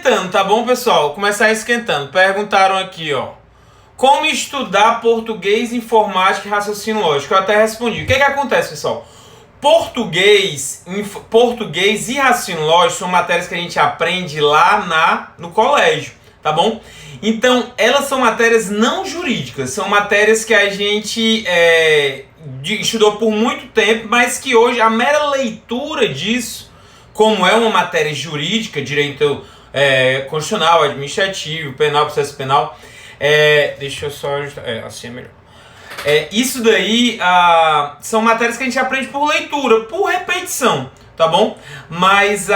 esquentando, tá bom, pessoal? Vou começar esquentando. Perguntaram aqui, ó. Como estudar português, informática e raciocínio lógico? Eu até respondi. O que acontece, pessoal? Português e raciocínio lógico são matérias que a gente aprende lá no colégio, tá bom? Então, elas são matérias não jurídicas. São matérias que a gente estudou por muito tempo, mas que hoje a mera leitura disso, como é uma matéria jurídica, direito constitucional, administrativo, penal, processo penal, deixa eu só ajustar, assim é melhor. Isso daí são matérias que a gente aprende por leitura, por repetição, tá bom? Mas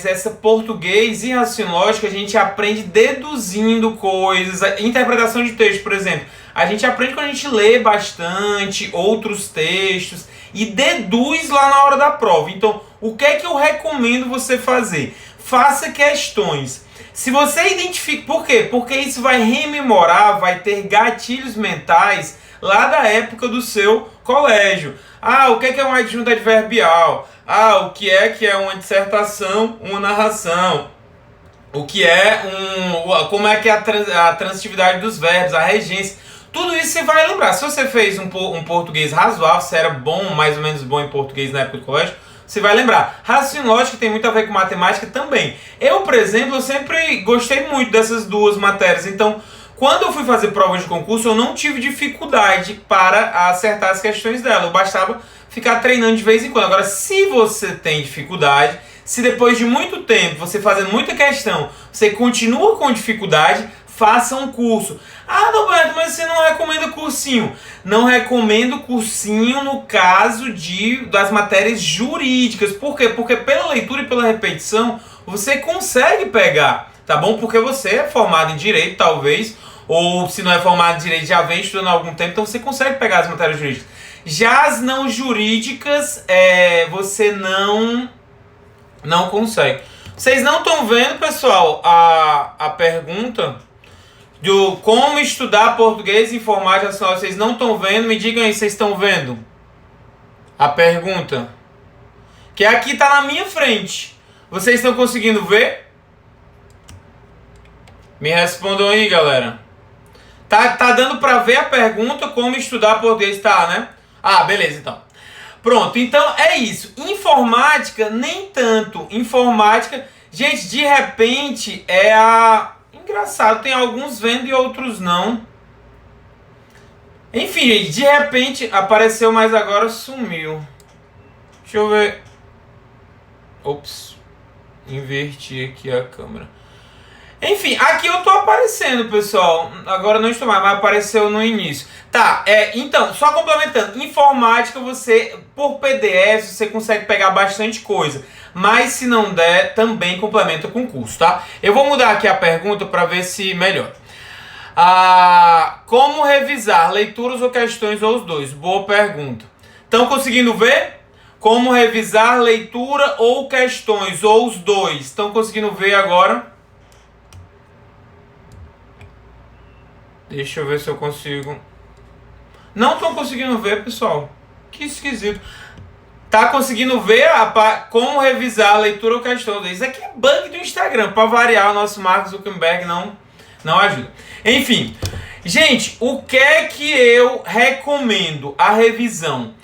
essa português e raciocínio lógico a gente aprende deduzindo coisas, interpretação de texto, por exemplo. A gente aprende quando a gente lê bastante outros textos e deduz lá na hora da prova. Então, o que é que eu recomendo você fazer? Faça questões. Se você identifica... Por quê? Porque isso vai rememorar, vai ter gatilhos mentais lá da época do seu colégio. O que é uma adjunta adverbial? O que é uma dissertação, uma narração? O que como é que é a transitividade dos verbos, a regência? Tudo isso você vai lembrar. Se você fez um português razoável, se era bom, mais ou menos bom em português na época do colégio, você vai lembrar. Raciocínio lógico tem muito a ver com matemática também. Eu, por exemplo, eu sempre gostei muito dessas duas matérias. Então, quando eu fui fazer provas de concurso, eu não tive dificuldade para acertar as questões dela. Eu bastava ficar treinando de vez em quando. Agora, se você tem dificuldade, se depois de muito tempo, você fazendo muita questão, você continua com dificuldade, faça um curso. Adalberto, mas você não recomenda cursinho. Não recomendo cursinho no caso das matérias jurídicas. Por quê? Porque pela leitura e pela repetição, você consegue pegar, tá bom? Porque você é formado em Direito, talvez, ou se não é formado em Direito, já vem estudando há algum tempo, então você consegue pegar as matérias jurídicas. Já as não jurídicas, você não consegue. Vocês não estão vendo, pessoal, a pergunta do como estudar português e informática nacional? Vocês não estão vendo? Me digam aí se vocês estão vendo a pergunta. Que aqui está na minha frente. Vocês estão conseguindo ver? Me respondam aí, galera. Tá dando para ver a pergunta como estudar português? Tá, né? Beleza, então. Pronto, então é isso. Informática, nem tanto. Informática, gente, de repente engraçado, tem alguns vendo e outros não. Enfim, gente, de repente apareceu, mas agora sumiu. Deixa eu ver. Ops. Inverti aqui a câmera. Enfim, aqui eu tô aparecendo, pessoal. Agora não estou mais, mas apareceu no início. Tá, então, só complementando. Informática, por PDF, você consegue pegar bastante coisa. Mas se não der, também complementa com o curso, tá? Eu vou mudar aqui a pergunta para ver se melhora. Como revisar leituras ou questões ou os dois? Boa pergunta. Estão conseguindo ver? Como revisar leitura ou questões ou os dois? Estão conseguindo ver agora? Deixa eu ver se eu consigo. Não estão conseguindo ver, pessoal. Que esquisito. Tá conseguindo ver como revisar a leitura ou questão? Isso aqui é bug do Instagram. Para variar, o nosso Mark Zuckerberg não ajuda. Enfim, gente, o que é que eu recomendo? A revisão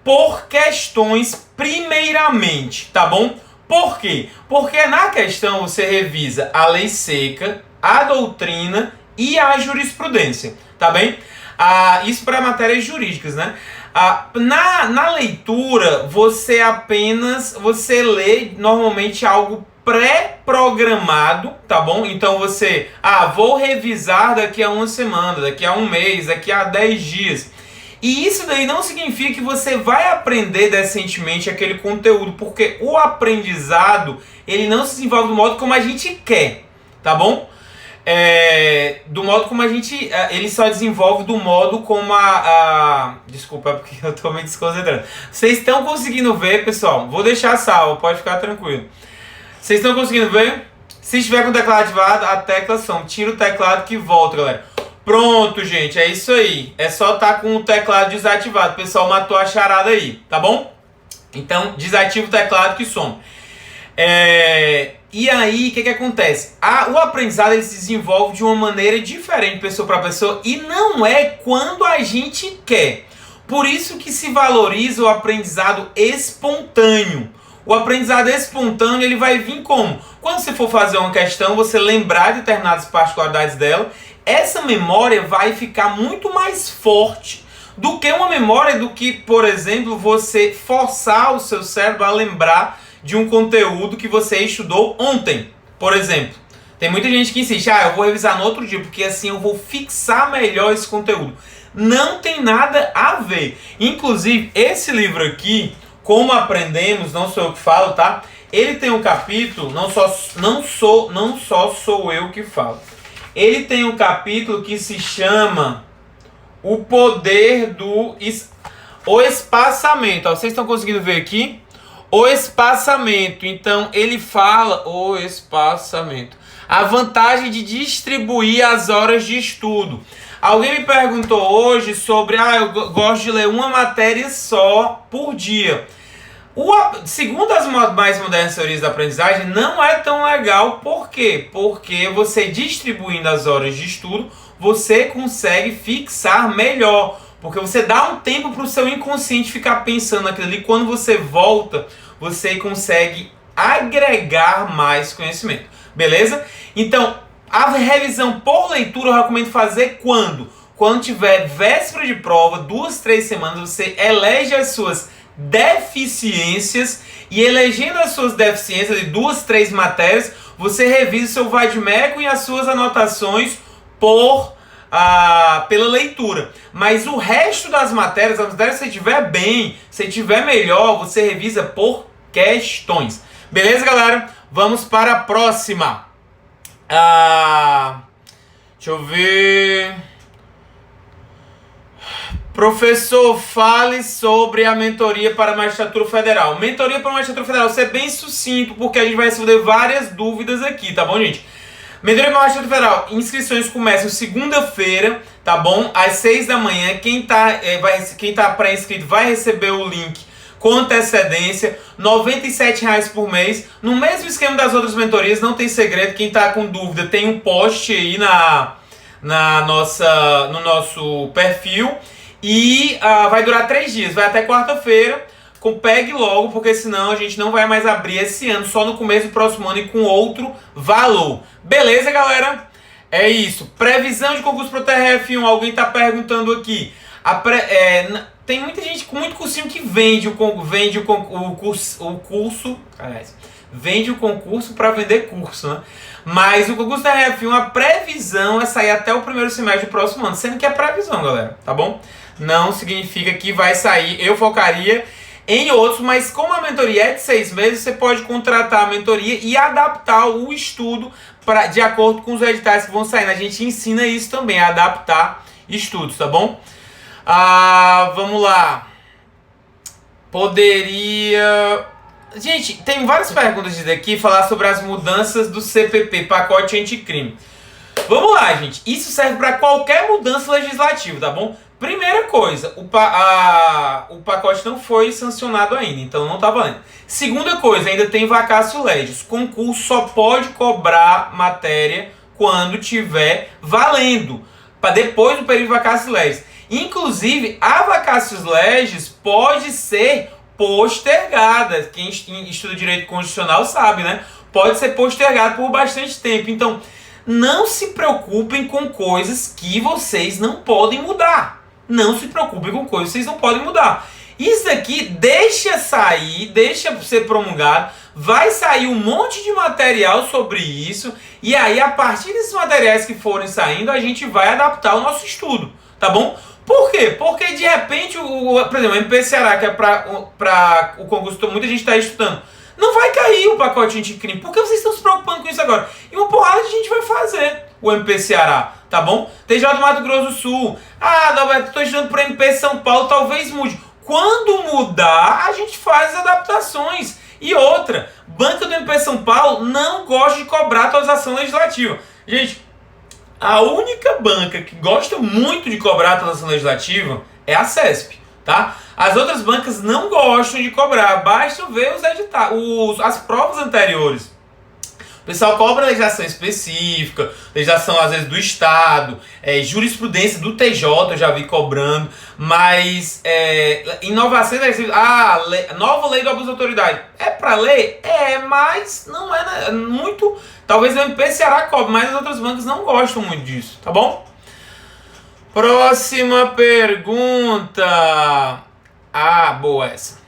por questões primeiramente, tá bom? Por quê? Porque na questão você revisa a lei seca, a doutrina e a jurisprudência, tá bem? Isso para matérias jurídicas, né? Na leitura, você lê normalmente algo pré-programado, tá bom? Então você, vou revisar daqui a uma semana, daqui a um mês, daqui a 10 dias. E isso daí não significa que você vai aprender decentemente aquele conteúdo, porque o aprendizado, ele não se desenvolve do modo como a gente quer, tá bom? Do modo como a gente... ele só desenvolve do modo como desculpa, é porque eu tô me desconcentrando. Vocês estão conseguindo ver, pessoal? Vou deixar salvo, pode ficar tranquilo. Vocês estão conseguindo ver? Se estiver com o teclado ativado, a tecla som. Tira o teclado que volta, galera. Pronto, gente, é isso aí. É só estar com o teclado desativado. O pessoal matou a charada aí, tá bom? Então, desativa o teclado que some. E aí, o que acontece? O aprendizado ele se desenvolve de uma maneira diferente, pessoa para pessoa, e não é quando a gente quer. Por isso que se valoriza o aprendizado espontâneo. O aprendizado espontâneo ele vai vir como? Quando você for fazer uma questão, você lembrar de determinadas particularidades dela, essa memória vai ficar muito mais forte do que uma memória do que, por exemplo, você forçar o seu cérebro a lembrar de um conteúdo que você estudou ontem, por exemplo. Tem muita gente que insiste, eu vou revisar no outro dia, porque assim eu vou fixar melhor esse conteúdo. Não tem nada a ver. Inclusive, esse livro aqui, Como Aprendemos, não sou eu que falo, tá? Ele tem um capítulo, não só sou eu que falo. Ele tem um capítulo que se chama O Poder do o Espaçamento. Vocês estão conseguindo ver aqui? O espaçamento. Então, ele fala o espaçamento. A vantagem de distribuir as horas de estudo. Alguém me perguntou hoje sobre, eu gosto de ler uma matéria só por dia. Segundo as mais modernas teorias da aprendizagem, não é tão legal. Por quê? Porque você distribuindo as horas de estudo, você consegue fixar melhor. Porque você dá um tempo para o seu inconsciente ficar pensando naquilo ali. Quando você volta, você consegue agregar mais conhecimento. Beleza? Então, a revisão por leitura eu recomendo fazer quando? Quando tiver véspera de prova, 2, 3 semanas, você elege as suas deficiências e elegendo as suas deficiências de 2, 3 matérias, você revisa o seu vade-mecum e as suas anotações pela leitura. Mas o resto das matérias, as matérias que você tiver bem, se tiver melhor, você revisa por questões. Beleza, galera? Vamos para a próxima. Deixa eu ver. Professor, fale sobre a mentoria para a magistratura federal. Mentoria para a magistratura federal, ser bem sucinto, porque a gente vai responder várias dúvidas aqui, tá bom, gente? Mentoria para a magistratura federal, inscrições começam segunda-feira, tá bom? Às 6 da manhã. Quem tá pré-inscrito vai receber o link com antecedência, R$ 97,00 por mês. No mesmo esquema das outras mentorias, não tem segredo. Quem tá com dúvida, tem um post aí no nosso perfil. E vai durar 3 dias, vai até quarta-feira. Pegue logo, porque senão a gente não vai mais abrir esse ano, só no começo do próximo ano e com outro valor. Beleza, galera? É isso. Previsão de concurso para o TRF1, alguém tá perguntando aqui. Tem muita gente com muito cursinho que vende o concurso para vender curso, né? Mas o concurso da TRF1, a previsão é sair até o primeiro semestre do próximo ano, sendo que é previsão, galera, tá bom? Não significa que vai sair. Eu focaria em outros, mas como a mentoria é de 6 meses, você pode contratar a mentoria e adaptar o estudo de acordo com os editais que vão sair. A gente ensina isso também, a adaptar estudos, tá bom? Vamos lá. Poderia... Gente, tem várias perguntas aqui, falar sobre as mudanças do CPP, pacote anticrime. Vamos lá, gente. Isso serve para qualquer mudança legislativa, tá bom? Primeira coisa, o pacote não foi sancionado ainda, então não tá valendo. Segunda coisa, ainda tem vacácio legis. Concurso só pode cobrar matéria quando tiver valendo, para depois do período de vacácio legis. Inclusive, a vacácio legis pode ser postergada. Quem estuda direito constitucional sabe, né? Pode ser postergada por bastante tempo. Então, não se preocupem com coisas que vocês não podem mudar. Não se preocupem com coisas que vocês não podem mudar. Isso aqui deixa sair, deixa ser promulgado. Vai sair um monte de material sobre isso. E aí, a partir desses materiais que forem saindo, a gente vai adaptar o nosso estudo. Tá bom? Por quê? Porque de repente, por exemplo, o MP Ceará, que é para o concurso que muita gente está estudando, não vai cair o pacote anticrime. Por que vocês estão se preocupando com isso agora? E uma porrada de gente vai fazer o MP Ceará, tá bom? TJ do Mato Grosso do Sul. Dalberto, estou estudando para MP São Paulo, talvez mude. Quando mudar, a gente faz as adaptações. E outra, banca do MP São Paulo não gosta de cobrar atualização legislativa. Gente, a única banca que gosta muito de cobrar atualização legislativa é a CESP, tá? As outras bancas não gostam de cobrar, basta ver os editais, as provas anteriores. O pessoal cobra legislação específica, legislação às vezes do Estado, jurisprudência do TJ eu já vi cobrando, mas inovação nova lei do abuso de autoridade. É para ler? Mas não é muito. Talvez o MP Ceará cobre, mas as outras bancas não gostam muito disso, tá bom? Próxima pergunta. Boa essa.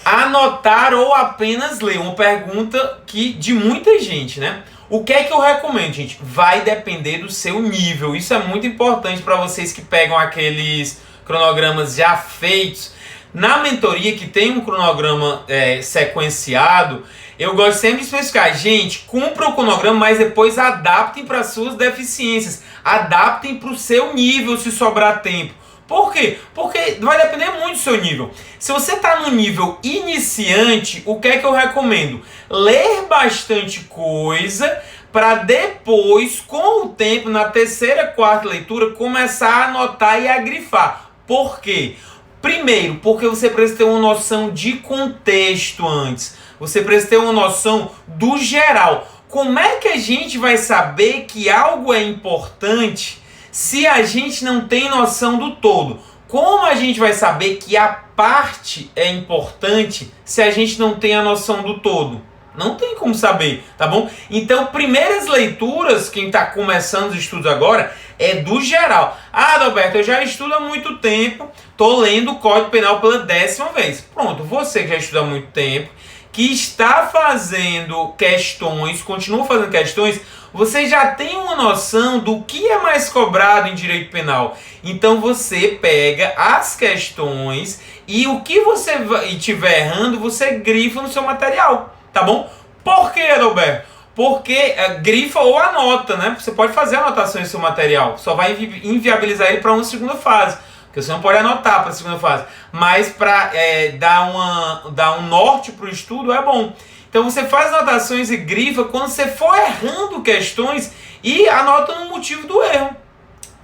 Anotar ou apenas ler? Uma pergunta de muita gente, né? O que é que eu recomendo, gente? Vai depender do seu nível. Isso é muito importante para vocês que pegam aqueles cronogramas já feitos. Na mentoria, que tem um cronograma sequenciado, eu gosto sempre de especificar, gente, cumpram o cronograma, mas depois adaptem para suas deficiências. Adaptem para o seu nível, se sobrar tempo. Por quê? Porque vai depender muito do seu nível. Se você está no nível iniciante, o que é que eu recomendo? Ler bastante coisa para depois, com o tempo, na terceira, quarta leitura, começar a anotar e a grifar. Por quê? Primeiro, porque você precisa ter uma noção de contexto antes. Você precisa ter uma noção do geral. Como é que a gente vai saber que algo é importante se a gente não tem noção do todo? Como a gente vai saber que a parte é importante se a gente não tem a noção do todo? Não tem como saber, tá bom? Então, primeiras leituras, quem está começando os estudos agora, é do geral. Adalberto, eu já estudo há muito tempo, tô lendo o Código Penal pela 10ª vez. Pronto, você que já estuda há muito tempo, que está fazendo questões, continua fazendo questões, você já tem uma noção do que é mais cobrado em direito penal. Então você pega as questões e o que você estiver errando, você grifa no seu material, tá bom? Por que, Adalberto? Porque grifa ou anota, né? Você pode fazer anotações no seu material, só vai inviabilizar ele para uma segunda fase. Porque você não pode anotar para a segunda fase. Mas para dar um norte para o estudo é bom. Então você faz anotações e grifa quando você for errando questões e anota no motivo do erro.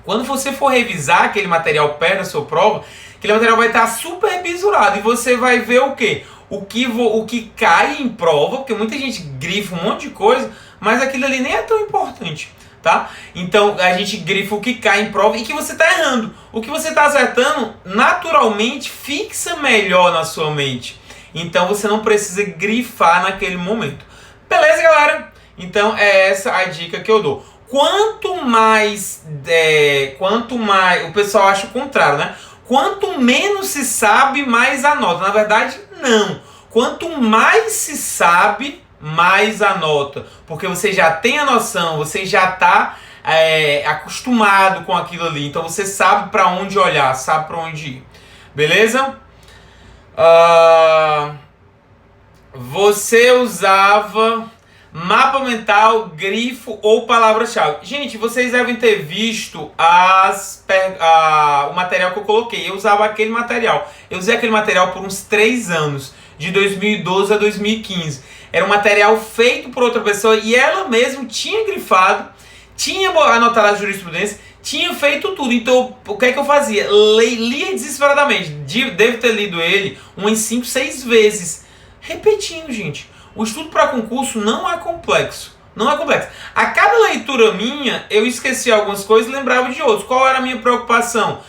Quando você for revisar aquele material perto da sua prova, aquele material vai estar super bisurado e você vai ver o quê? O que cai em prova, porque muita gente grifa um monte de coisa, mas aquilo ali nem é tão importante. Tá? Então a gente grifa o que cai em prova e que você está errando. O que você está acertando naturalmente fixa melhor na sua mente. Então você não precisa grifar naquele momento. Beleza, galera? Então é essa a dica que eu dou. Quanto mais o pessoal acha o contrário, né? Quanto menos se sabe, mais anota. Na verdade, não. Quanto mais se sabe, mais anota, porque você já tem a noção, você já está acostumado com aquilo ali, então você sabe para onde olhar, sabe para onde ir, beleza? Você usava mapa mental, grifo ou palavra-chave? Gente, vocês devem ter visto o material que eu coloquei. Eu usava aquele material, eu usei aquele material por uns 3 anos, de 2012 a 2015. Era um material feito por outra pessoa e ela mesma tinha grifado, tinha anotado a jurisprudência, tinha feito tudo. Então, o que é que eu fazia? Lia desesperadamente. Devo ter lido ele umas 5, 6 vezes. Repetindo, gente. O estudo para concurso não é complexo. Não é complexo. A cada leitura minha, eu esquecia algumas coisas e lembrava de outras. Qual era a minha preocupação?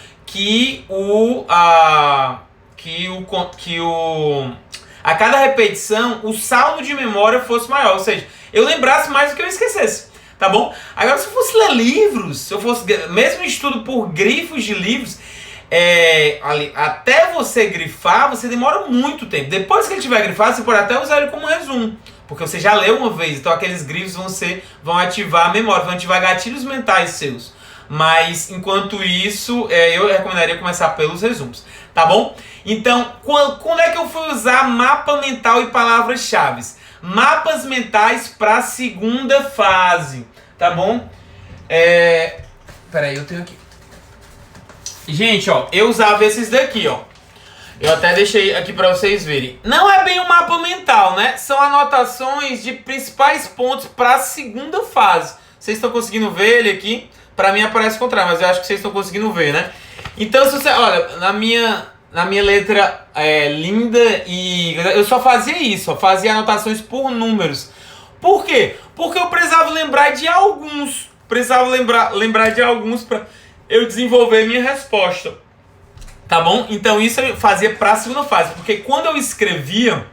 A cada repetição, o saldo de memória fosse maior. Ou seja, eu lembrasse mais do que eu esquecesse. Tá bom? Agora, se eu fosse ler livros, se eu fosse mesmo estudo por grifos de livros, até você grifar, você demora muito tempo. Depois que ele tiver grifado, você pode até usar ele como resumo. Porque você já leu uma vez, então aqueles grifos vão ativar a memória, vão ativar gatilhos mentais seus. Mas, enquanto isso, eu recomendaria começar pelos resumos. Tá bom? Então, quando é que eu fui usar mapa mental e palavras-chave? Mapas mentais para a segunda fase. Tá bom? Peraí, eu tenho aqui. Gente, ó, eu usava esses daqui, ó. Eu até deixei aqui para vocês verem. Não é bem um mapa mental, né? São anotações de principais pontos para a segunda fase. Vocês estão conseguindo ver ele aqui? Para mim aparece o contrário, mas eu acho que vocês estão conseguindo ver, né? Então, se você... Olha, na minha letra linda e... Eu só fazia isso, ó, fazia anotações por números. Por quê? Porque eu precisava lembrar de alguns. Precisava lembrar de alguns para eu desenvolver minha resposta. Tá bom? Então isso eu fazia para a segunda fase. Porque quando eu escrevia,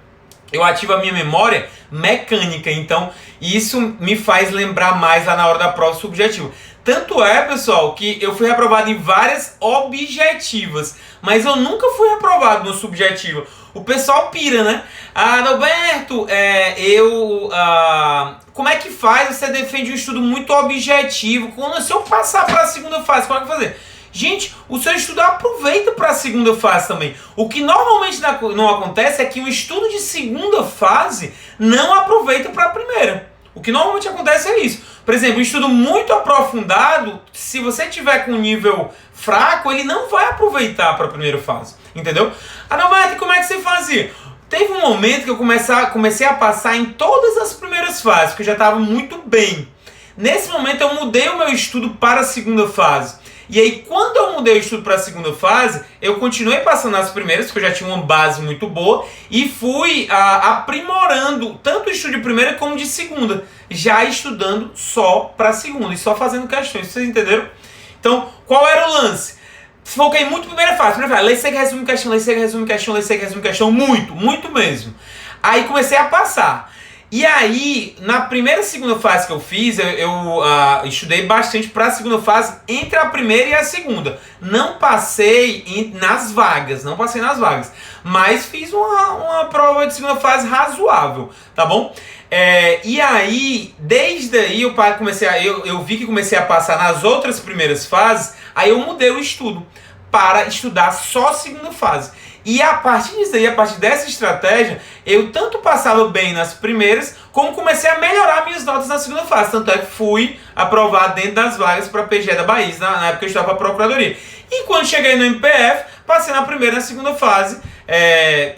eu ativo a minha memória mecânica. Então isso me faz lembrar mais lá na hora da prova subjetiva. Tanto é, pessoal, que eu fui reprovado em várias objetivas, mas eu nunca fui reprovado no subjetivo. O pessoal pira, né? Adalberto, como é que faz? Você defende um estudo muito objetivo. Se eu passar para a segunda fase, como é que eu vou fazer? Gente, o seu estudo aproveita para a segunda fase também. O que normalmente não acontece é que o estudo de segunda fase não aproveita para a primeira. O que normalmente acontece é isso. Por exemplo, um estudo muito aprofundado, se você tiver com um nível fraco, ele não vai aproveitar para a primeira fase. Entendeu? Mas como é que você fazia? Teve um momento que eu comecei a passar em todas as primeiras fases, porque eu já estava muito bem. Nesse momento eu mudei o meu estudo para a segunda fase. E aí, quando eu mudei o estudo para a segunda fase, eu continuei passando nas primeiras, porque eu já tinha uma base muito boa, e fui aprimorando tanto o estudo de primeira como de segunda, já estudando só para a segunda, e só fazendo questões, vocês entenderam? Então, qual era o lance? Foquei muito na primeira fase, lei seca, resumo, questão, lei seca, resumo, questão, lei seca, resumo, questão, muito mesmo. Aí comecei a passar. E aí, na primeira e segunda fase que eu fiz, eu estudei bastante para a segunda fase, entre a primeira e a segunda. Não passei nas vagas, mas fiz uma prova de segunda fase razoável, tá bom? E aí, desde aí, eu vi que comecei a passar nas outras primeiras fases, aí eu mudei o estudo para estudar só a segunda fase. E a partir disso aí, a partir dessa estratégia, eu tanto passava bem nas primeiras, como comecei a melhorar minhas notas na segunda fase. Tanto é que fui aprovado dentro das vagas para a PGE da Bahia, na época eu estava para a Procuradoria. E quando cheguei no MPF, passei na primeira e na segunda fase,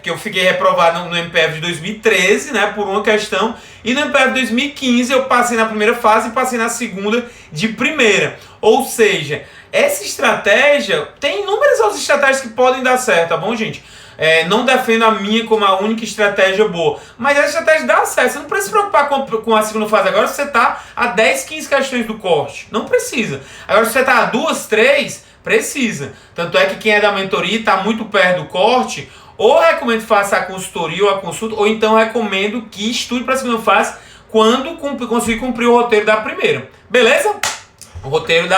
que eu fiquei reprovado no MPF de 2013, né, por uma questão, e no MPF de 2015 eu passei na primeira fase e passei na segunda de primeira. Ou seja, essa estratégia, tem inúmeras outras estratégias que podem dar certo, tá bom, gente? Não defendo a minha como a única estratégia boa, mas essa estratégia dá certo. Você não precisa se preocupar com a segunda fase agora se você está a 10, 15 questões do corte. Não precisa. Agora, se você está a 2, 3, precisa. Tanto é que quem é da mentoria está muito perto do corte, ou recomendo que faça a consultoria ou a consulta, ou então recomendo que estude para a segunda fase quando conseguir cumprir o roteiro da primeira. Beleza? O roteiro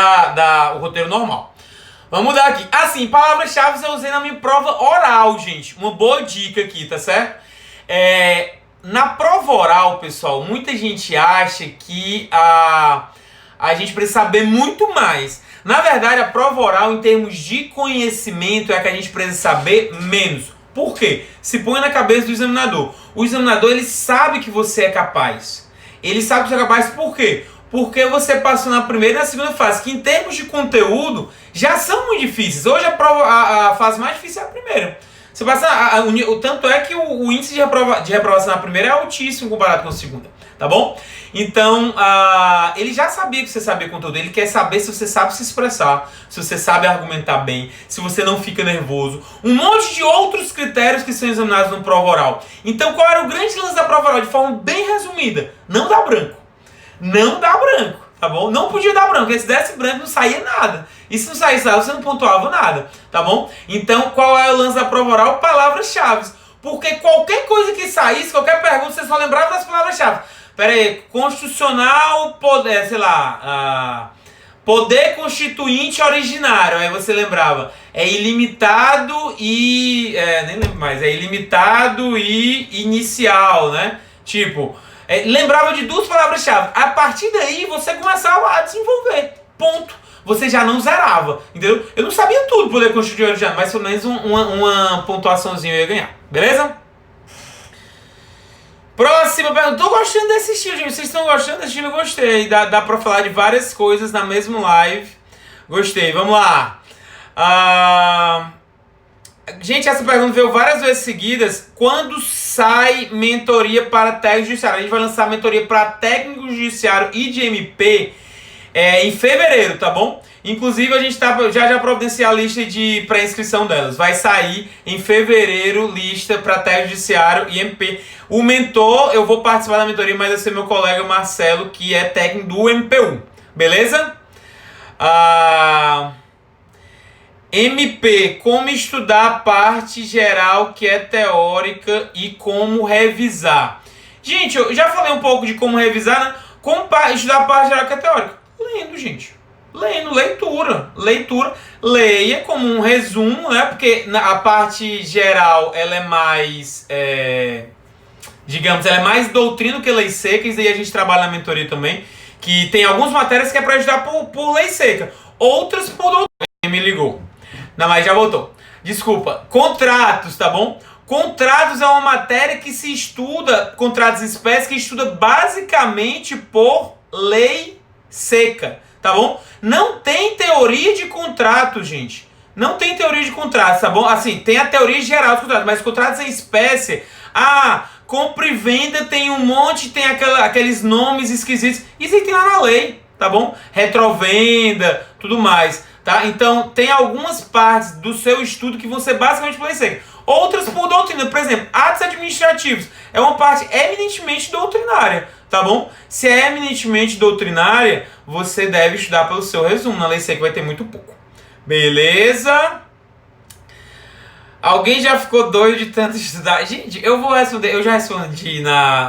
o roteiro normal. Vamos mudar aqui. Assim, palavras-chave eu usei na minha prova oral, gente. Uma boa dica aqui, tá certo? Na prova oral, pessoal, muita gente acha que a gente precisa saber muito mais. Na verdade, a prova oral, em termos de conhecimento, é a que a gente precisa saber menos. Por quê? Se põe na cabeça do examinador. O examinador, ele sabe que você é capaz. Ele sabe que você é capaz por quê? Porque você passou na primeira e na segunda fase, que em termos de conteúdo já são muito difíceis. Hoje a fase mais difícil é a primeira. Você passa tanto é que o índice de reprovação na primeira é altíssimo comparado com a segunda, tá bom? Então, ele já sabia que você sabia conteúdo, ele quer saber se você sabe se expressar, se você sabe argumentar bem, se você não fica nervoso. Um monte de outros critérios que são examinados no prova oral. Então, qual era o grande lance da prova oral? De forma bem resumida, não dá branco. Não dá branco, tá bom? Não podia dar branco, porque se desse branco não saía nada. E se não saísse nada, você não pontuava nada, tá bom? Então, qual é o lance da prova oral? Palavras-chave. Porque qualquer coisa que saísse, qualquer pergunta, você só lembrava das palavras-chave. Pera aí, constitucional, poder, poder constituinte originário. Aí você lembrava, ilimitado e... nem lembro mais, ilimitado e inicial, né? Tipo... lembrava de duas palavras-chave. A partir daí, você começava a desenvolver. Ponto. Você já não zerava. Entendeu? Eu não sabia tudo poder constituir original, mas pelo menos uma pontuaçãozinha eu ia ganhar. Beleza? Próxima pergunta. Tô gostando desse estilo, gente. Vocês estão gostando desse estilo? Eu gostei. Dá pra falar de várias coisas na mesma live. Gostei. Vamos lá. Gente, essa pergunta veio várias vezes seguidas. Quando sai mentoria para técnico judiciário? A gente vai lançar mentoria para técnico judiciário e de MP em fevereiro, tá bom? Inclusive a gente já providencia a lista de pré-inscrição delas. Vai sair em fevereiro lista para técnico judiciário e MP. O mentor, eu vou participar da mentoria, mas vai ser meu colega Marcelo, que é técnico do MPU. Beleza? MP, como estudar a parte geral que é teórica e como revisar. Gente, eu já falei um pouco de como revisar, né? Como estudar a parte geral que é teórica. Lendo, gente. Lendo, leitura. Leia como um resumo, né? Porque a parte geral, ela é mais, digamos, ela é mais doutrina do que lei seca. Isso aí a gente trabalha na mentoria também. Que tem algumas matérias que é para estudar por lei seca. Outras por doutrina. Me ligou. Não, mas já voltou. Desculpa. Contratos, tá bom? Contratos é uma matéria que se estuda, contratos espécies, que estuda basicamente por lei seca, tá bom? Não tem teoria de contrato, gente. Não tem teoria de contratos, tá bom? Assim, tem a teoria geral dos contratos, mas contratos em espécie, compra e venda tem um monte, tem aqueles nomes esquisitos. Isso aí tem lá na lei, tá bom? Retrovenda, tudo mais, tá? Então, tem algumas partes do seu estudo que vão ser basicamente por lei seca. Outras por doutrina, por exemplo, atos administrativos é uma parte eminentemente doutrinária, tá bom? Se é eminentemente doutrinária, você deve estudar pelo seu resumo. Na lei seca vai ter muito pouco. Beleza? Alguém já ficou doido de tanto estudar? Gente, eu vou responder, eu já respondi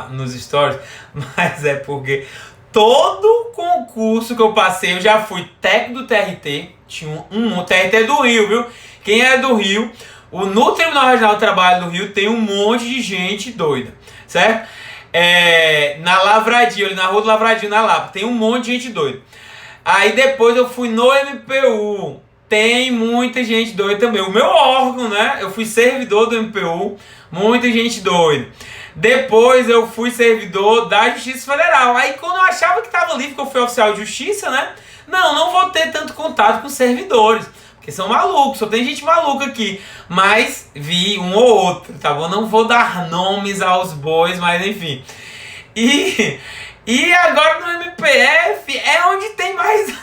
nos stories, mas é porque todo concurso que eu passei, eu já fui técnico do TRT, tinha um TRT do Rio, viu? Quem é do Rio... No Tribunal Regional do Trabalho do Rio tem um monte de gente doida, certo? Na Lavradio, ali na Rua do Lavradio, na Lapa, tem um monte de gente doida. Aí depois eu fui no MPU, tem muita gente doida também. O meu órgão, né? Eu fui servidor do MPU, muita gente doida. Depois eu fui servidor da Justiça Federal. Aí quando eu achava que estava livre, porque eu fui oficial de justiça, né? Não vou ter tanto contato com servidores. Porque são malucos, só tem gente maluca aqui. Mas vi um ou outro, tá bom? Não vou dar nomes aos bois, mas enfim. E agora no MPF é onde tem mais...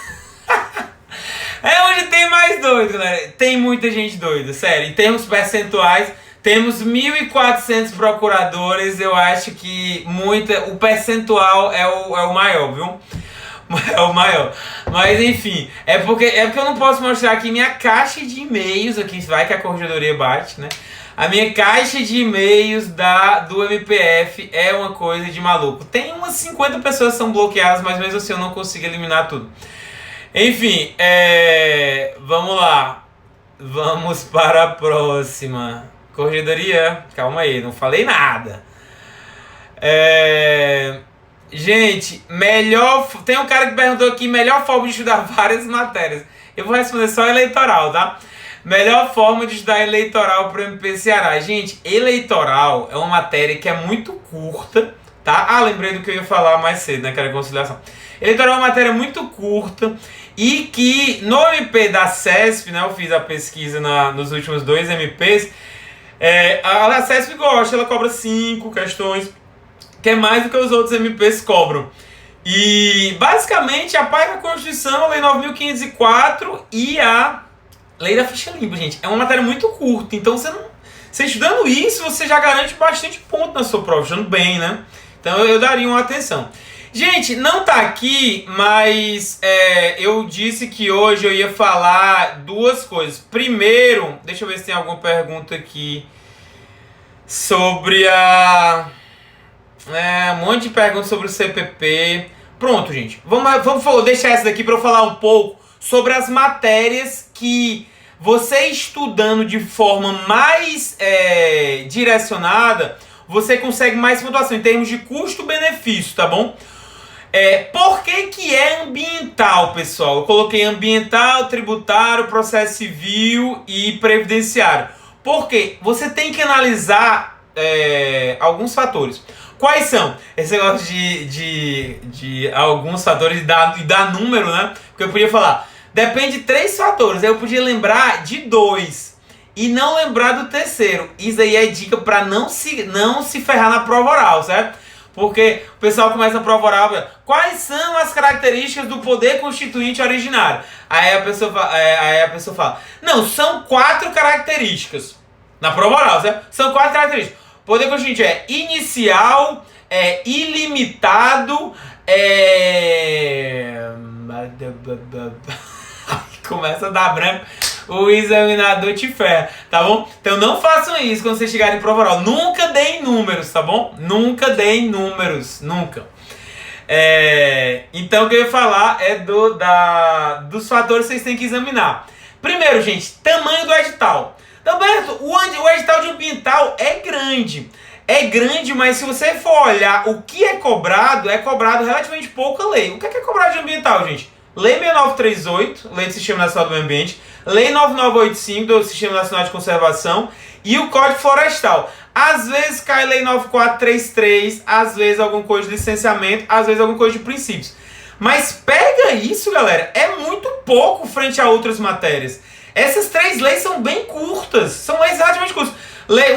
é onde tem mais doido, galera. Tem muita gente doida, sério. Em termos percentuais, temos 1.400 procuradores. Eu acho que o percentual é o maior, viu? É o maior. Mas enfim, é porque eu não posso mostrar aqui minha caixa de e-mails. Aqui vai que a corregedoria bate, né? A minha caixa de e-mails do MPF é uma coisa de maluco. Tem umas 50 pessoas que são bloqueadas, mas mesmo assim eu não consigo eliminar tudo. Enfim, vamos lá. Vamos para a próxima. Corregedoria, calma aí, não falei nada. Gente, tem um cara que perguntou aqui, melhor forma de estudar várias matérias. Eu vou responder só eleitoral, tá? Melhor forma de estudar eleitoral para o MP Ceará. Gente, eleitoral é uma matéria que é muito curta, tá? Lembrei do que eu ia falar mais cedo, né? Que era conciliação. Eleitoral é uma matéria muito curta e que no MP da CESP, né? Eu fiz a pesquisa nos últimos 2 MPs. A CESP gosta, ela cobra 5 questões, que é mais do que os outros MPs cobram. E basicamente a PAI da Constituição, a Lei 9.504 e a Lei da Ficha Limpa, gente. É uma matéria muito curta, então você estudando isso, você já garante bastante ponto na sua prova, estudando bem, né? Então eu daria uma atenção. Gente, não tá aqui, mas eu disse que hoje eu ia falar 2 coisas. Primeiro, deixa eu ver se tem alguma pergunta aqui sobre um monte de perguntas sobre o CPP. Pronto, gente. Vamos deixar essa daqui para eu falar um pouco sobre as matérias que você estudando de forma mais direcionada, você consegue mais pontuação em termos de custo-benefício, tá bom? Por que é ambiental, pessoal? Eu coloquei ambiental, tributário, processo civil e previdenciário. Porque você tem que analisar alguns fatores. Quais são? Esse negócio de alguns fatores e dar número, né? Porque eu podia falar, depende de 3 fatores. Aí eu podia lembrar de 2 e não lembrar do terceiro. Isso aí é dica para não se ferrar na prova oral, certo? Porque o pessoal começa a prova oral, quais são as características do poder constituinte originário? Aí a pessoa fala, não, são 4 características. Na prova oral, certo? São 4 características. Poder constituinte é inicial, ilimitado, começa a dar branco, o examinador te ferra, tá bom? Então não façam isso quando vocês chegarem em prova oral. Nunca deem números, tá bom? Nunca deem números, nunca. Então o que eu ia falar é dos fatores que vocês têm que examinar. Primeiro, gente, tamanho do edital. Então, Beto, o edital de ambiental é grande. É grande, mas se você for olhar o que é cobrado relativamente pouca lei. O que é cobrado de ambiental, gente? Lei 6938, Lei do Sistema Nacional do Meio Ambiente, Lei 9985 do Sistema Nacional de Conservação e o Código Florestal. Às vezes cai Lei 9433, às vezes alguma coisa de licenciamento, às vezes alguma coisa de princípios. Mas pega isso, galera, é muito pouco frente a outras matérias. Essas 3 leis são bem curtas, são leis relativamente curtas.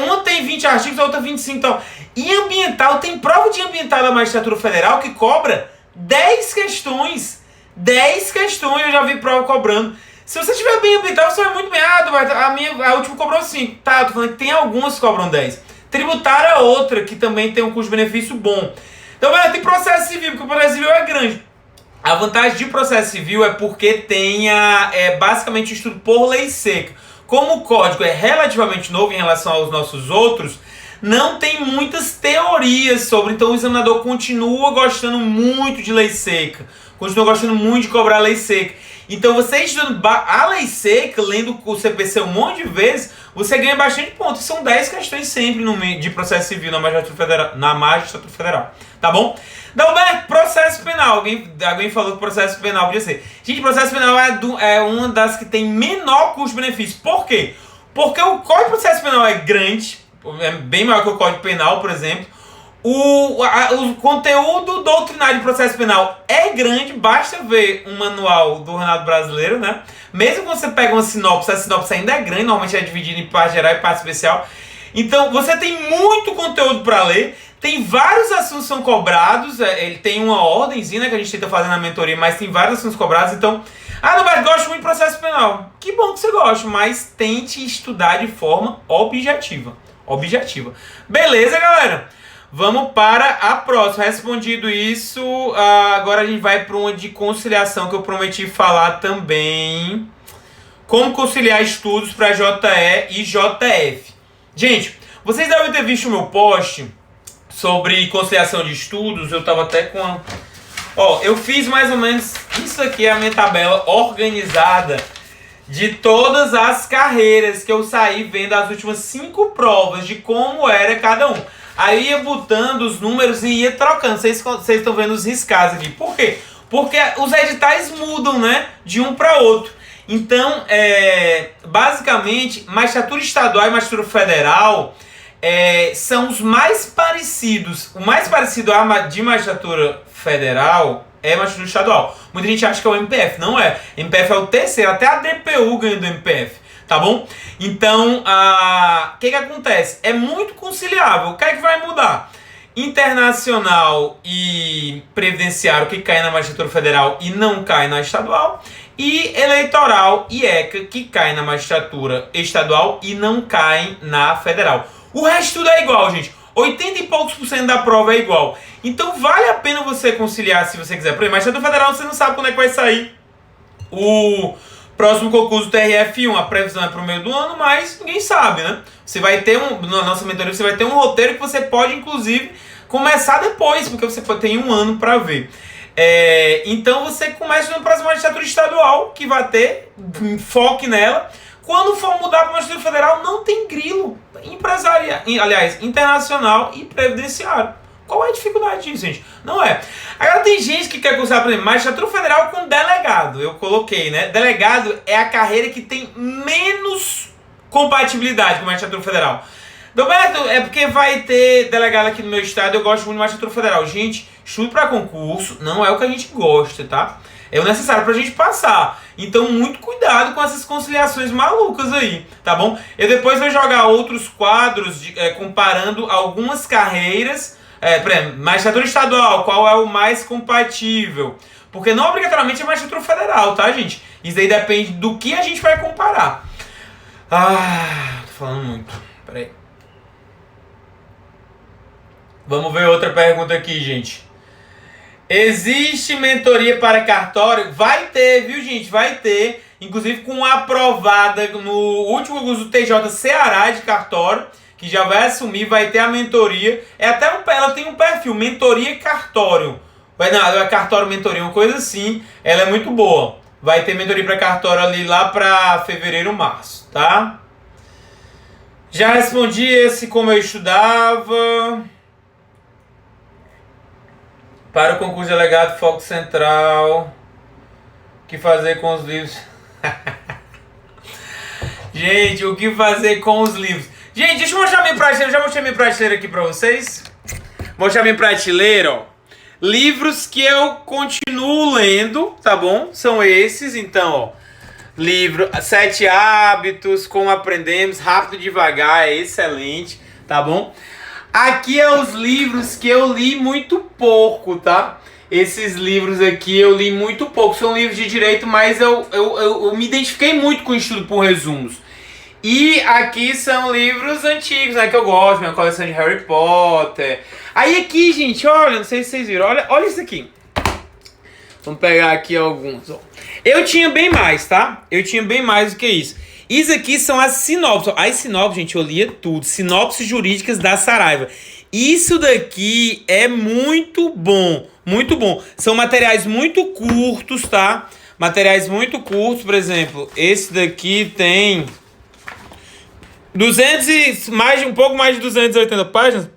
Uma tem 20 artigos, a outra 25 e tal. E ambiental, tem prova de ambiental da Magistratura Federal que cobra 10 questões. 10 questões, eu já vi prova cobrando. Se você tiver bem ambiental, você vai muito bem. A última cobrou 5. Tá, eu tô falando que tem algumas que cobram 10. Tributária é outra, que também tem um custo-benefício bom. Então, tem processo civil, porque o processo civil é grande. A vantagem de processo civil é porque tem basicamente o estudo por lei seca. Como o código é relativamente novo em relação aos nossos outros, não tem muitas teorias sobre. Então o examinador continua gostando muito de lei seca. Continua gostando muito de cobrar lei seca. Então você estudando a lei seca, lendo o CPC um monte de vezes, você ganha bastante pontos. São 10 questões sempre de processo civil na Magistratura Federal. Tá bom? Então, processo penal. Alguém falou que processo penal podia ser. Gente, processo penal é uma das que tem menor custo-benefício. Por quê? Porque o Código de Processo Penal é grande, é bem maior que o Código Penal, por exemplo. O conteúdo doutrinário de processo penal é grande, basta ver um manual do Renato Brasileiro, né? Mesmo que você pega uma sinopse, a sinopse ainda é grande, normalmente é dividida em parte geral e parte especial. Então, você tem muito conteúdo para ler, tem vários assuntos que são cobrados, ele tem uma ordenzinha, né, que a gente tenta fazer na mentoria, mas tem vários assuntos cobrados, então... mas gosto muito de processo penal. Que bom que você gosta, mas tente estudar de forma objetiva. Beleza, galera? Vamos para a próxima. Respondido isso, agora a gente vai para uma de conciliação que eu prometi falar também. Como conciliar estudos para JE e JF. Gente, vocês devem ter visto o meu post sobre conciliação de estudos. Eu estava até com eu fiz mais ou menos isso aqui, é a minha tabela organizada de todas as carreiras que eu saí vendo as últimas 5 provas de como era cada um. Aí ia botando os números e ia trocando. Vocês estão vendo os riscados aqui. Por quê? Porque os editais mudam, né? De um para outro. Então, basicamente, magistratura estadual e magistratura federal são os mais parecidos. O mais parecido de magistratura federal é magistratura estadual. Muita gente acha que é o MPF. Não é. MPF é o terceiro. Até a DPU ganha do MPF. Tá bom? Então, o que acontece? É muito conciliável. O que é que vai mudar? Internacional e previdenciário que cai na magistratura federal e não cai na estadual. E eleitoral e ECA que cai na magistratura estadual e não cai na federal. O resto tudo é igual, gente. 80 e poucos % da prova é igual. Então vale a pena você conciliar se você quiser. Por exemplo, magistratura federal você não sabe quando é que vai sair o próximo concurso do TRF1, a previsão é para o meio do ano, mas ninguém sabe, né? Você vai ter na nossa mentoria, você vai ter um roteiro que você pode, inclusive, começar depois, porque você tem um ano para ver. Então você começa no próximo magistratura estadual, que vai ter foco nela. Quando for mudar para a magistratura federal, não tem grilo. Internacional e previdenciário. Qual é a dificuldade disso, gente? Não é. Agora tem gente que quer cursar, por exemplo, magistratura federal com delegado. Eu coloquei, né? Delegado é a carreira que tem menos compatibilidade com a magistratura federal. Roberto, é porque vai ter delegado aqui no meu estado, eu gosto muito de magistratura federal. Gente, estudo para concurso não é o que a gente gosta, tá? É o necessário pra gente passar. Então, muito cuidado com essas conciliações malucas aí, tá bom? Eu depois vou jogar outros quadros comparando algumas carreiras Por exemplo, magistratura estadual, qual é o mais compatível? Porque não obrigatoriamente é magistratura federal, tá, gente? Isso aí depende do que a gente vai comparar. Tô falando muito. Peraí. Vamos ver outra pergunta aqui, gente. Existe mentoria para cartório? Vai ter, viu, gente? Vai ter. Inclusive com aprovada no último concurso do TJ Ceará de cartório, que já vai assumir, vai ter a mentoria. Ela tem um perfil, mentoria cartório. Não, é cartório mentoria, uma coisa assim. Ela é muito boa. Vai ter mentoria para cartório ali lá para fevereiro, março, tá? Já respondi esse como eu estudava. Para o concurso de delegado, foco central. O que fazer com os livros? Gente, o que fazer com os livros? Gente, deixa eu mostrar minha prateleira. Já mostrei minha prateleira aqui pra vocês. Mostrar minha prateleira, ó. Livros que eu continuo lendo, tá bom? São esses, então, ó. Livro 7 Hábitos, Como Aprendemos, Rápido e Devagar, é excelente, tá bom? Aqui é os livros que eu li muito pouco, tá? Esses livros aqui eu li muito pouco. São livros de direito, mas eu me identifiquei muito com o estudo por resumos. E aqui são livros antigos, né? Que eu gosto, minha coleção de Harry Potter. Aí aqui, gente, olha, não sei se vocês viram. Olha isso aqui. Vamos pegar aqui alguns, ó. Eu tinha bem mais, tá? Eu tinha bem mais do que isso. Isso aqui são as sinopses. As sinopses, gente, eu lia tudo. Sinopses jurídicas da Saraiva. Isso daqui é muito bom. Muito bom. São materiais muito curtos, tá? Materiais muito curtos, por exemplo. Esse daqui tem... um pouco mais de 280 páginas.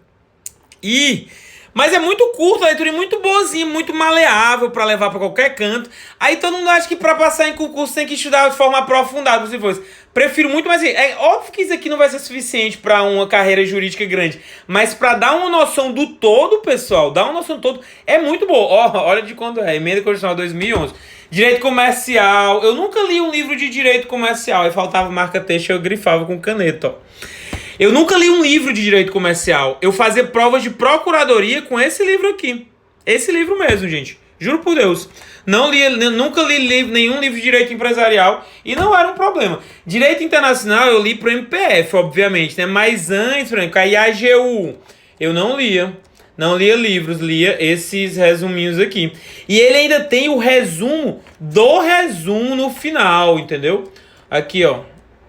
Mas é muito curto, a leitura é muito boazinha, muito maleável para levar para qualquer canto. Aí todo mundo acha que para passar em concurso tem que estudar de forma aprofundada, se fosse. Prefiro muito mais. É óbvio que isso aqui não vai ser suficiente para uma carreira jurídica grande, mas para dar uma noção do todo, pessoal, dar uma noção do todo é muito bom. Olha de quando é, Emenda Constitucional 2011. Direito comercial. Eu nunca li um livro de direito comercial, aí faltava marca-texto, eu grifava com caneta, ó. Eu nunca li um livro de direito comercial. Eu fazia provas de procuradoria com esse livro aqui. Esse livro mesmo, gente. Juro por Deus. Nunca li nenhum livro de direito empresarial e não era um problema. Direito internacional eu li pro MPF, obviamente, né? Mas antes, por exemplo, a IAGU, eu não lia. Não lia livros, lia esses resuminhos aqui. E ele ainda tem o resumo do resumo no final, entendeu? Aqui, ó.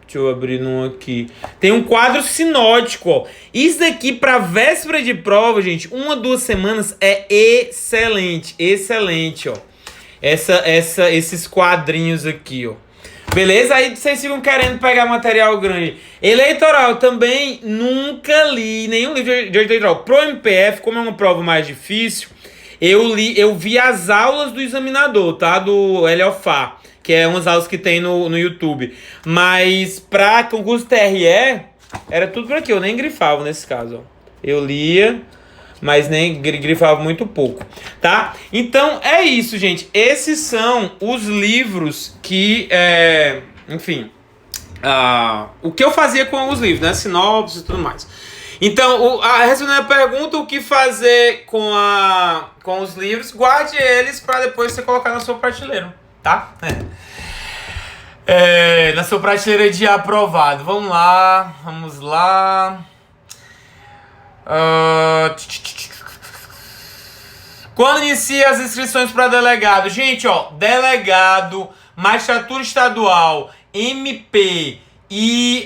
Deixa eu abrir um aqui. Tem um quadro sinótico, ó. Isso daqui pra véspera de prova, gente, 1 a 2 semanas é excelente. Excelente, ó. Esses quadrinhos aqui, ó. Beleza? Aí vocês ficam querendo pegar material grande. Eleitoral também nunca li nenhum livro de eleitoral. Pro MPF, como é uma prova mais difícil, eu vi as aulas do examinador, tá? Do Heliofá, que é umas aulas que tem no YouTube. Mas pra concurso TRE, era tudo por aqui. Eu nem grifava nesse caso, ó. Eu lia, mas nem grifava muito pouco, tá? Então, é isso, gente. Esses são os livros que, enfim, o que eu fazia com os livros, né? Sinopse e tudo mais. Então, respondendo a pergunta, o que fazer com os livros, guarde eles para depois você colocar na sua prateleira, tá? Na sua prateleira de aprovado. Vamos lá. Quando inicia as inscrições para delegado? Gente, ó, delegado, magistratura estadual, MP e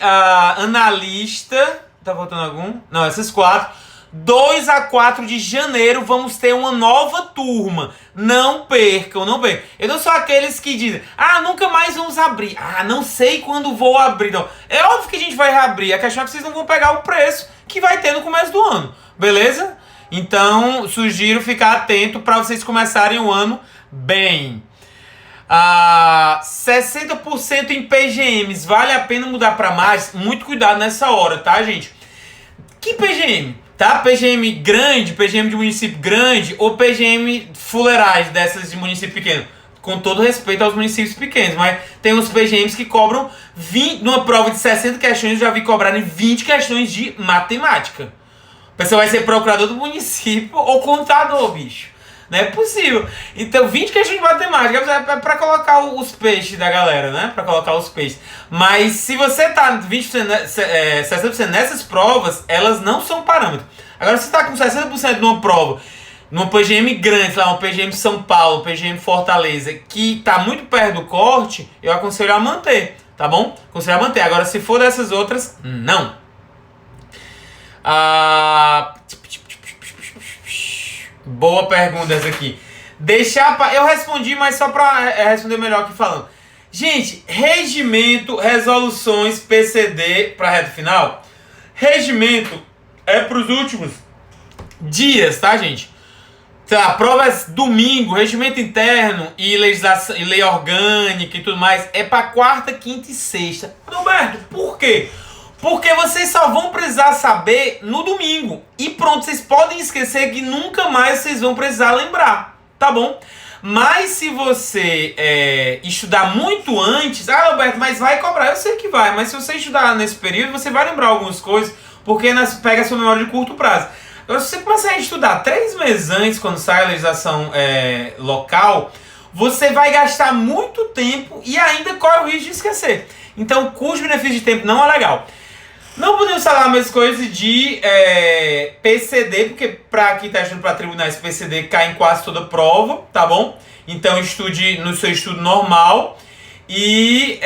analista. Tá faltando algum? Não, esses 4. 2 a 4 de janeiro vamos ter uma nova turma. Não percam, não percam. Eu não sou aqueles que dizem, nunca mais vamos abrir. Não sei quando vou abrir. Não. É óbvio que a gente vai reabrir. A questão é que vocês não vão pegar o preço que vai ter no começo do ano. Beleza? Então, sugiro ficar atento para vocês começarem o ano bem. 60% em PGMs. Vale a pena mudar para mais? Muito cuidado nessa hora, tá, gente? Que PGM? Tá? PGM grande, PGM de município grande ou PGM fuleiragem dessas de município pequeno? Com todo respeito aos municípios pequenos, mas tem uns PGMs que cobram 20, numa prova de 60 questões, eu já vi cobrarem 20 questões de matemática. pessoa vai ser procurador do município ou contador, bicho. Não é possível. Então, 20 questões de matemática é pra colocar os peixes da galera, né? Pra colocar os peixes. Mas se você tá 20%, 60% nessas provas, elas não são parâmetro. Agora, se você tá com 60% numa prova, numa PGM grande, lá, uma PGM São Paulo, PGM Fortaleza, que tá muito perto do corte, eu aconselho a manter, tá bom? Aconselho a manter. Agora, se for dessas outras, não. Boa pergunta essa aqui. Eu respondi, mas só pra responder melhor aqui falando. Gente, regimento, resoluções, PCD pra reta final. Regimento é pros últimos dias, tá, gente? Sei lá, provas domingo, regimento interno e legislação, e lei orgânica e tudo mais, é pra quarta, quinta e sexta. Roberto, por quê? Porque vocês só vão precisar saber no domingo. E pronto, vocês podem esquecer que nunca mais vocês vão precisar lembrar, tá bom? Mas se você estudar muito antes... Ah, Roberto, mas vai cobrar. Eu sei que vai, mas se você estudar nesse período, você vai lembrar algumas coisas, porque pega a sua memória de curto prazo. Agora, se você começar a estudar 3 meses antes, quando sai a legislação local, você vai gastar muito tempo e ainda corre o risco de esquecer. Então, custo-benefício de tempo não é legal. Não podemos falar a mesma coisa de PCD, porque para quem está estudando para tribunais, PCD cai em quase toda prova, tá bom? Então estude no seu estudo normal. E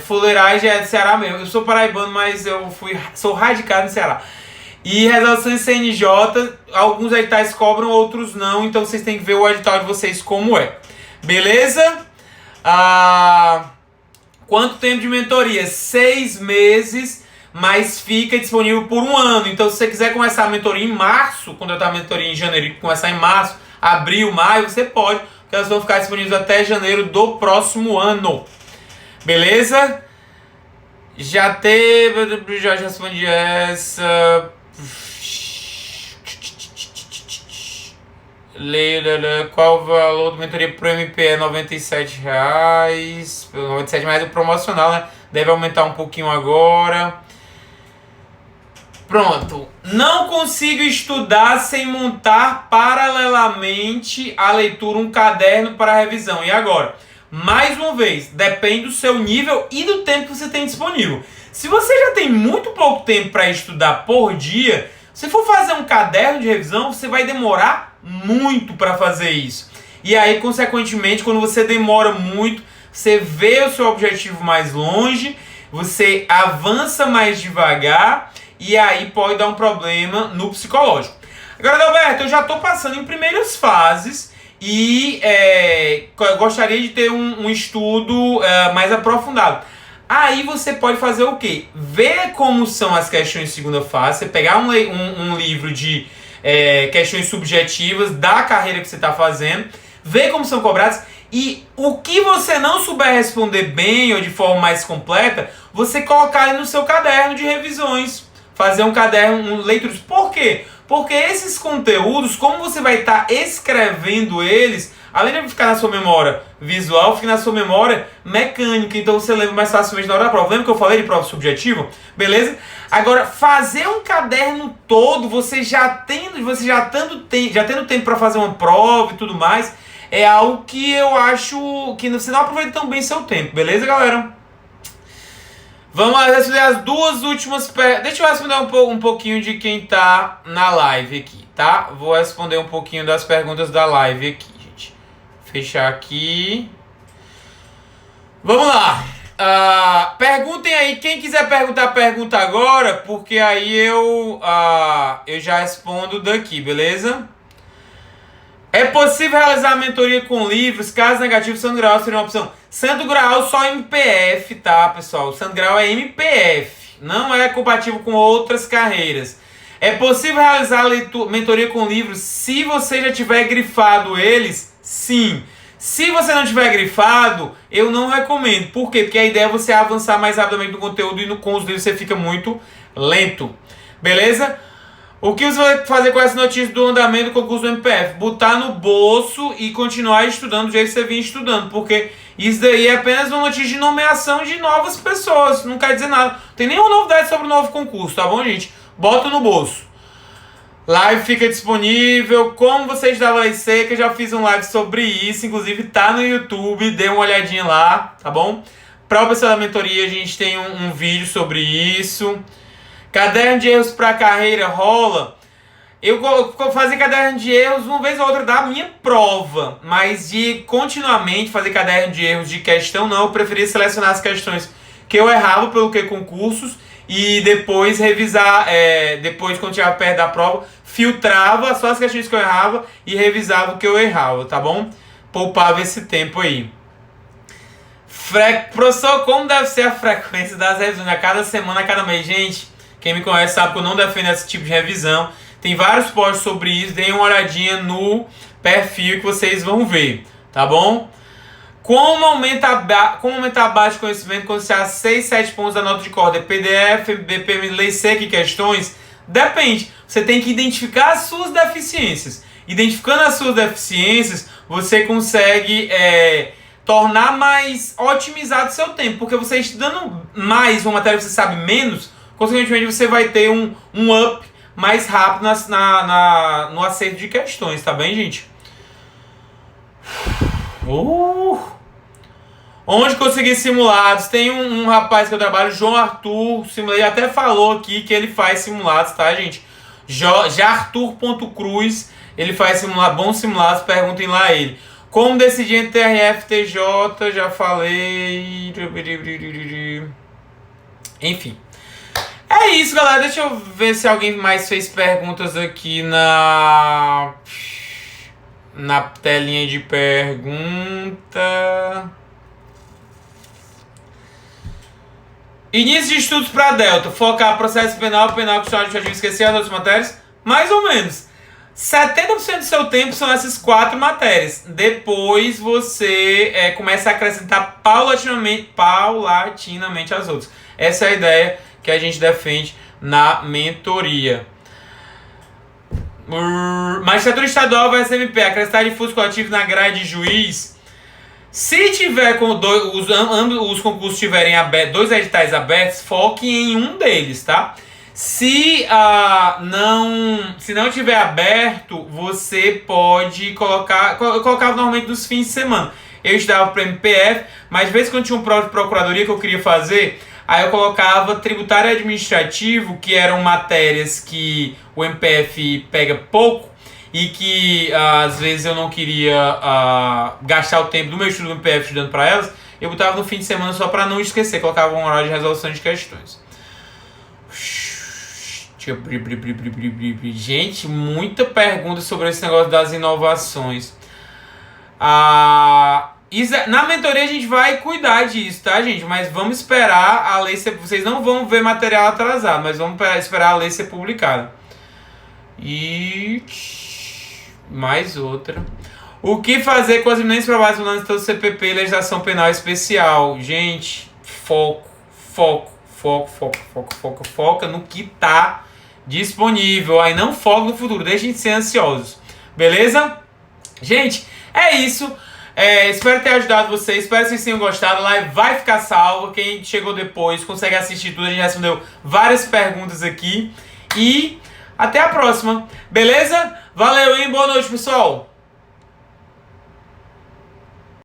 fuleiragem é de Ceará mesmo. Eu sou paraibano, mas sou radicado no Ceará. E resoluções CNJ, alguns editais cobram, outros não. Então vocês têm que ver o edital de vocês como é. Beleza? Quanto tempo de mentoria? 6 meses, mas fica disponível por 1 ano. Então, se você quiser começar a mentoria em março, quando eu estava a mentoria em janeiro e começar em março, abril, maio, você pode, porque elas vão ficar disponíveis até janeiro do próximo ano. Beleza? Já respondi essa. Qual o valor do mentoria pro MP? É R$97. R$97 é o promocional, né? Deve aumentar um pouquinho agora. Pronto. Não consigo estudar sem montar paralelamente à leitura um caderno para revisão. E agora? Mais uma vez, depende do seu nível e do tempo que você tem disponível. Se você já tem muito pouco tempo para estudar por dia, se for fazer um caderno de revisão, você vai demorar muito para fazer isso. E aí, consequentemente, quando você demora muito, você vê o seu objetivo mais longe, você avança mais devagar e aí pode dar um problema no psicológico. Agora, Alberto, eu já estou passando em primeiras fases e gostaria de ter um estudo mais aprofundado. Aí você pode fazer o quê? Ver como são as questões de segunda fase, você pegar um livro de questões subjetivas da carreira que você está fazendo, ver como são cobradas e o que você não souber responder bem ou de forma mais completa, você colocar ali no seu caderno de revisões, fazer um caderno, leituras. Por quê? Porque esses conteúdos, como você vai estar escrevendo eles, além de ficar na sua memória visual, fica na sua memória mecânica, então você lembra mais facilmente na hora da prova. Lembra que eu falei de prova subjetiva? Beleza? Agora, fazer um caderno todo, você já tendo tempo para fazer uma prova e tudo mais, é algo que eu acho que você não aproveita tão bem seu tempo, beleza, galera? Vamos lá responder as 2 últimas perguntas. Deixa eu responder um pouquinho de quem tá na live aqui, tá? Vou responder um pouquinho das perguntas da live aqui, gente. Fechar aqui. Vamos lá. Perguntem aí, quem quiser perguntar, pergunta agora, porque aí eu já respondo daqui, beleza? É possível realizar a mentoria com livros? Caso negativo, Santo Graal seria uma opção. Santo Graal só MPF, tá, pessoal? Santo Graal é MPF, não é compatível com outras carreiras. É possível realizar a mentoria com livros se você já tiver grifado eles? Sim. Se você não tiver grifado, eu não recomendo. Por quê? Porque a ideia é você avançar mais rapidamente no conteúdo e com os livros você fica muito lento. Beleza? O que você vai fazer com essa notícia do andamento do concurso do MPF? Botar no bolso e continuar estudando do jeito que você vinha estudando. Porque isso daí é apenas uma notícia de nomeação de novas pessoas. Não quer dizer nada. Não tem nenhuma novidade sobre o novo concurso, tá bom, gente? boto no bolso. Live fica disponível. Como você estudava lei seca, já fiz um live sobre isso. Inclusive tá no YouTube, dê uma olhadinha lá, tá bom? Para o pessoal da mentoria, a gente tem um vídeo sobre isso. Caderno de erros para carreira rola. Eu fazer caderno de erros uma vez ou outra da minha prova, mas de continuamente fazer caderno de erros de questão não, eu preferia selecionar as questões que eu errava pelo que concursos e depois revisar, depois quando chegava perto da prova, filtrava só as questões que eu errava e revisava o que eu errava, tá bom? Poupava esse tempo aí. Professor, como deve ser a frequência das revisões? A cada semana, a cada mês? Gente, quem me conhece sabe que eu não defendo esse tipo de revisão. Tem vários posts sobre isso, deem uma olhadinha no perfil que vocês vão ver, tá bom? Como aumentar a base de conhecimento quando você há 6, 7 pontos da nota de corda? PDF, BPM, lei seca e questões? Depende, você tem que identificar as suas deficiências. Identificando as suas deficiências, você consegue tornar mais otimizado o seu tempo, porque você estudando mais uma matéria que você sabe menos, consequentemente você vai ter um up mais rápido no acerto de questões, tá bem, gente? Onde conseguir simulados? Tem um rapaz que eu trabalho, João Arthur, ele até falou aqui que ele faz simulados, tá, gente? Jartur.cruz, ele faz bons simulados, perguntem lá a ele. Como decidir entre TRF e TJ, já falei. Enfim. É isso, galera. Deixa eu ver se alguém mais fez perguntas aqui na telinha de pergunta. Início de estudos para Delta. Focar processo penal constitucional administrativo, esquecer as outras matérias? Mais ou menos. 70% do seu tempo são essas 4 matérias. Depois você começa a acrescentar paulatinamente as outras. Essa é a ideia que a gente defende na mentoria. Magistratura Estadual vai SMP, acrescentar difuso coletivo na grade de juiz. Se tiver os concursos tiverem dois editais abertos, foque em um deles, tá? Se não tiver aberto, você pode colocar. Eu colocava normalmente nos fins de semana. Eu estudava para MPF, mas às vezes quando tinha um prova de procuradoria que eu queria fazer, aí eu colocava tributário e administrativo, que eram matérias que o MPF pega pouco e que às vezes eu não queria gastar o tempo do meu estudo do MPF estudando para elas. Eu botava no fim de semana só para não esquecer, colocava um horário de resolução de questões. Gente, muita pergunta sobre esse negócio das inovações. Na mentoria a gente vai cuidar disso, tá, gente? Mas vamos esperar a lei ser... Vocês não vão ver material atrasado, mas vamos esperar a lei ser publicada. E... mais outra. O que fazer com as eminências provadas do CPP, legislação penal especial? Gente, foca no que tá disponível. Aí não foca no futuro, deixem de ser ansiosos. Beleza? Gente, é isso. Espero ter ajudado vocês. Espero que vocês tenham gostado. A live vai ficar salva. Quem chegou depois consegue assistir tudo. A gente respondeu várias perguntas aqui. E até a próxima. Beleza? Valeu, hein? Boa noite, pessoal.